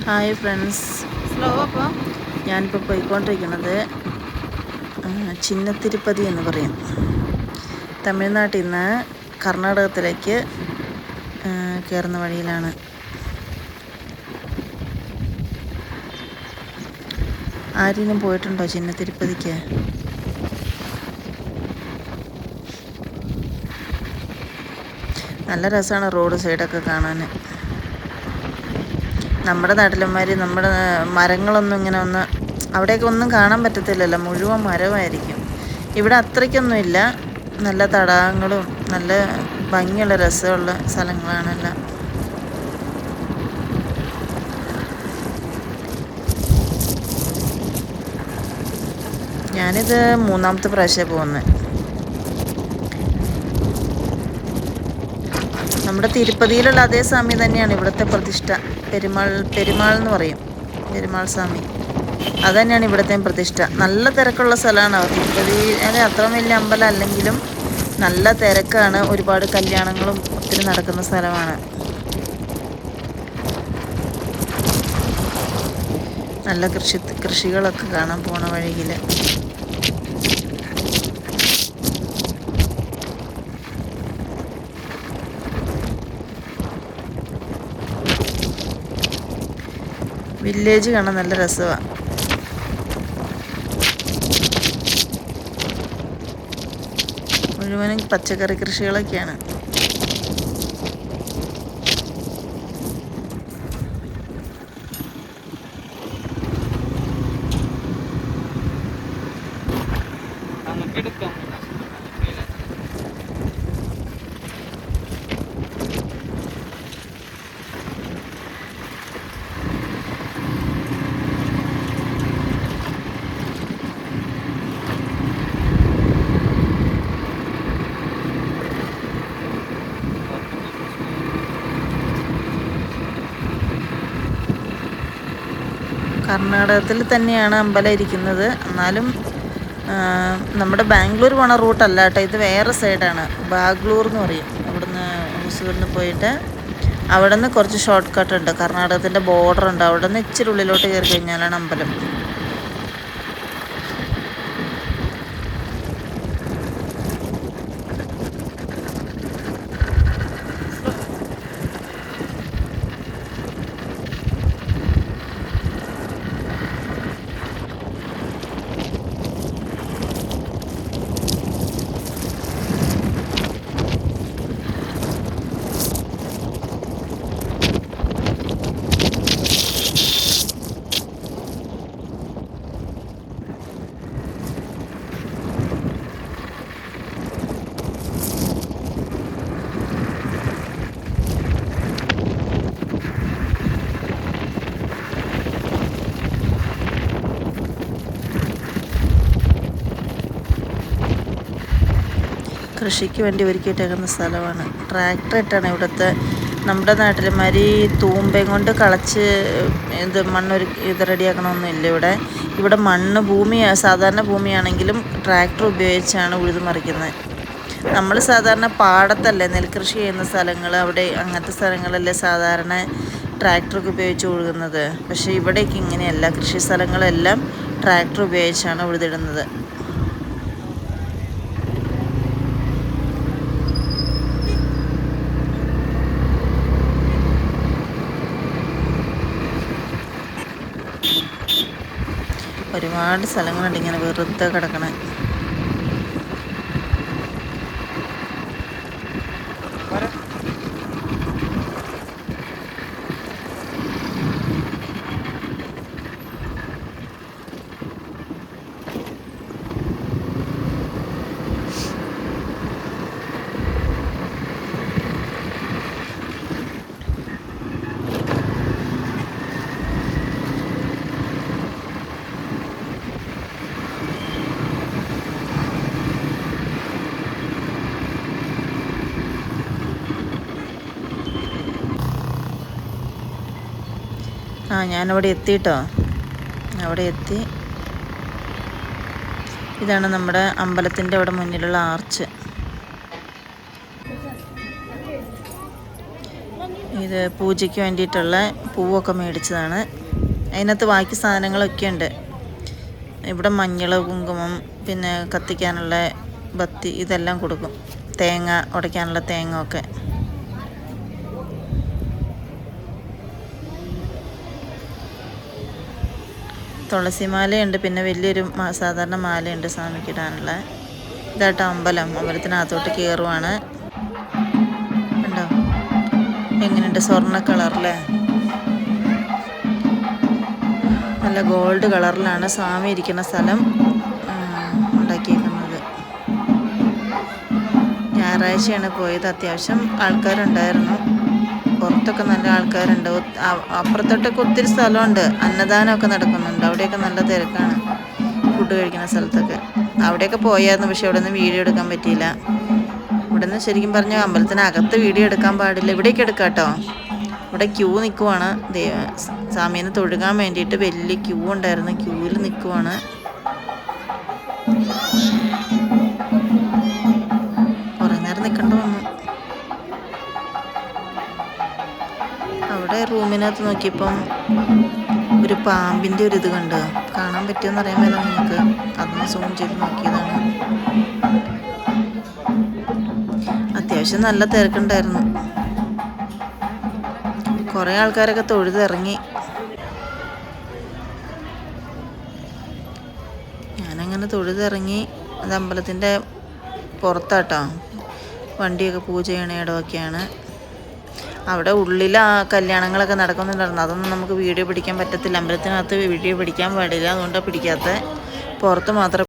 Hi friends, ഞാനിപ്പോൾ പോയിക്കൊണ്ടിരിക്കുന്നത് ചിന്നത്തിരുപ്പതി എന്ന് പറയും. തമിഴ്നാട്ടിൽ നിന്ന് കർണാടകത്തിലേക്ക് കയറുന്ന വഴിയിലാണ്. ആരെങ്കിലും പോയിട്ടുണ്ടോ ചിന്നത്തിരുപ്പതിക്ക്? നല്ല രസമാണ് റോഡ് സൈഡൊക്കെ കാണാൻ. നമ്മുടെ നാട്ടിലന്മാർ നമ്മുടെ മരങ്ങളൊന്നും ഇങ്ങനെ അവിടെയൊക്കെ ഒന്നും കാണാൻ പറ്റത്തില്ലല്ലോ, മുഴുവൻ മരമായിരിക്കും. ഇവിടെ അത്രയ്ക്കൊന്നുമില്ല, നല്ല തടാകങ്ങളും നല്ല ഭംഗിയുള്ള രസമുള്ള സ്ഥലങ്ങളാണെല്ലാം. ഞാനിത് 3ാമത്തെ പ്രാവശ്യമാണ് പോകുന്നത്. നമ്മുടെ തിരുപ്പതിയിലുള്ള അതേ സ്വാമി തന്നെയാണ് ഇവിടുത്തെ പ്രതിഷ്ഠ. പെരുമാൾ എന്ന് പറയും, പെരുമാൾ സ്വാമി. അത് തന്നെയാണ് ഇവിടുത്തെ പ്രതിഷ്ഠ. നല്ല തിരക്കുള്ള സ്ഥലമാണ് തിരുപ്പതി. അത്ര വലിയ അമ്പലം അല്ലെങ്കിലും നല്ല തിരക്കാണ്. ഒരുപാട് കല്യാണങ്ങളും ഒത്തിരി നടക്കുന്ന സ്ഥലമാണ്. നല്ല കൃഷികളൊക്കെ കാണാൻ പോണ വഴിയിൽ. വില്ലേജ് കാണാൻ നല്ല രസമാണ്. മുഴുവനും പച്ചക്കറി കൃഷികളൊക്കെയാണ്. കർണാടകത്തിൽ തന്നെയാണ് അമ്പലം ഇരിക്കുന്നത്. എന്നാലും നമ്മുടെ ബാംഗ്ലൂർ പോണ റൂട്ടല്ല കേട്ടോ, ഇത് വേറെ സൈഡാണ്. ബാഗ്ലൂർ എന്ന് പറയും. അവിടുന്ന് ഹൊസൂരിന് പോയിട്ട് അവിടെ നിന്ന് കുറച്ച് ഷോർട്ട് കട്ട് ഉണ്ട്. കർണാടകത്തിൻ്റെ ബോർഡർ ഉണ്ട്. അവിടെ നിന്ന് ഇച്ചിരി ഉള്ളിലോട്ട് കയറി കഴിഞ്ഞാലാണ് അമ്പലം. കൃഷിക്ക് വേണ്ടി ഒരുക്കിയിട്ടേക്കുന്ന സ്ഥലമാണ്. ട്രാക്ടർ ഇട്ടാണ് ഇവിടുത്തെ. നമ്മുടെ നാട്ടിലമാതിരി തൂമ്പയും കൊണ്ട് കളച്ച് മണ്ണ് റെഡിയാക്കണമൊന്നുമില്ല ഇവിടെ. ഇവിടെ സാധാരണ ഭൂമിയാണെങ്കിലും ട്രാക്ടർ ഉപയോഗിച്ചാണ് ഉഴുതു മറിക്കുന്നത്. നമ്മൾ സാധാരണ പാടത്തല്ലേ നെൽകൃഷി ചെയ്യുന്ന സ്ഥലങ്ങൾ, അവിടെ അങ്ങനത്തെ സ്ഥലങ്ങളല്ലേ സാധാരണ ട്രാക്ടറൊക്കെ ഉപയോഗിച്ച് ഉഴുകുന്നത്. പക്ഷേ ഇവിടേക്ക് ഇങ്ങനെയല്ല. കൃഷി സ്ഥലങ്ങളെല്ലാം ട്രാക്ടർ ഉപയോഗിച്ചാണ് ഉഴുതിടുന്നത്. ഒരുപാട് സ്ഥലങ്ങളുണ്ട് ഇങ്ങനെ വെറുതെ കിടക്കണ. ഞാനവിടെ എത്തിയിട്ടോ. അവിടെ എത്തി. ഇതാണ് നമ്മുടെ അമ്പലത്തിൻ്റെ അവിടെ മുന്നിലുള്ള ആർച്ച്. ഇത് പൂജയ്ക്ക് വേണ്ടിയിട്ടുള്ള പൂവൊക്കെ മേടിച്ചതാണ്. അതിനകത്ത് ബാക്കി സാധനങ്ങളൊക്കെ ഉണ്ട്. ഇവിടെ മഞ്ഞൾ, കുങ്കുമം, പിന്നെ കത്തിക്കാനുള്ള ബത്തി ഇതെല്ലാം കൊടുക്കും. തേങ്ങ ഉടയ്ക്കാനുള്ള തേങ്ങ ഒക്കെ. തുളസിമാലയുണ്ട്, പിന്നെ വലിയൊരു സാധാരണ മാലയുണ്ട് സ്വാമിക്ക് ഇടാനുള്ള. ഇതായിട്ട് അമ്പലത്തിനകത്തോട്ട് കയറുവാണ്. ഉണ്ടോ എങ്ങനെയുണ്ട്? സ്വർണ്ണ കളറിലെ നല്ല ഗോൾഡ് കളറിലാണ് സ്വാമി ഇരിക്കുന്ന സ്ഥലം ഉണ്ടാക്കിയിരിക്കുന്നത്. ഞായറാഴ്ചയാണ് പോയത്. അത്യാവശ്യം ആൾക്കാരുണ്ടായിരുന്നു. പുറത്തൊക്കെ നല്ല ആൾക്കാരുണ്ട്. അപ്പുറത്തോട്ടൊക്കെ ഒത്തിരി സ്ഥലമുണ്ട്. അന്നദാനമൊക്കെ നടക്കുന്നുണ്ട്. അവിടെയൊക്കെ നല്ല തിരക്കാണ്. ഫുഡ് കഴിക്കുന്ന സ്ഥലത്തൊക്കെ അവിടെയൊക്കെ പോയായിരുന്നു. പക്ഷെ അവിടെ നിന്ന് വീഡിയോ എടുക്കാൻ പറ്റിയില്ല. ഇവിടെ നിന്ന് ശരിക്കും പറഞ്ഞാൽ അമ്പലത്തിനകത്ത് വീഡിയോ എടുക്കാൻ പാടില്ല. ഇവിടേക്ക് എടുക്കാം കേട്ടോ. ഇവിടെ ക്യൂ നിൽക്കുവാണ്. സ്വാമീനെ തൊഴുകാൻ വേണ്ടിയിട്ട് വലിയ ക്യൂ ഉണ്ടായിരുന്നു. ക്യൂവിൽ നിൽക്കുവാണ്. കുറേ നേരം നിൽക്കേണ്ടി വന്നു. അവിടെ റൂമിനകത്ത് നോക്കിയപ്പം ഒരു പാമ്പിൻ്റെ ഒരു ഇത് കണ്ട്. കാണാൻ പറ്റുമെന്ന് അറിയാൻ മേല നിങ്ങൾക്ക്. അതൊന്ന് സൂം ചെയ്ത് നോക്കിയതാണ്. അത്യാവശ്യം നല്ല തിരക്കുണ്ടായിരുന്നു. കുറേ ആൾക്കാരൊക്കെ തൊഴുതിറങ്ങി. ഞാനങ്ങനെ തൊഴുതിറങ്ങി. അത് അമ്പലത്തിൻ്റെ പുറത്താട്ടോ. വണ്ടിയൊക്കെ പൂജ ചെയ്യണ ഇടമൊക്കെയാണ്. അവിടെ ഉള്ളിൽ കല്യാണങ്ങളൊക്കെ നടക്കുന്നുണ്ടായിരുന്നു. അതൊന്നും നമുക്ക് വീഡിയോ പിടിക്കാൻ പറ്റത്തില്ല. അമ്പലത്തിനകത്ത് വീഡിയോ പിടിക്കാൻ പാടില്ല. അതുകൊണ്ടാണ് പിടിക്കാത്തത്. പുറത്ത് മാത്രം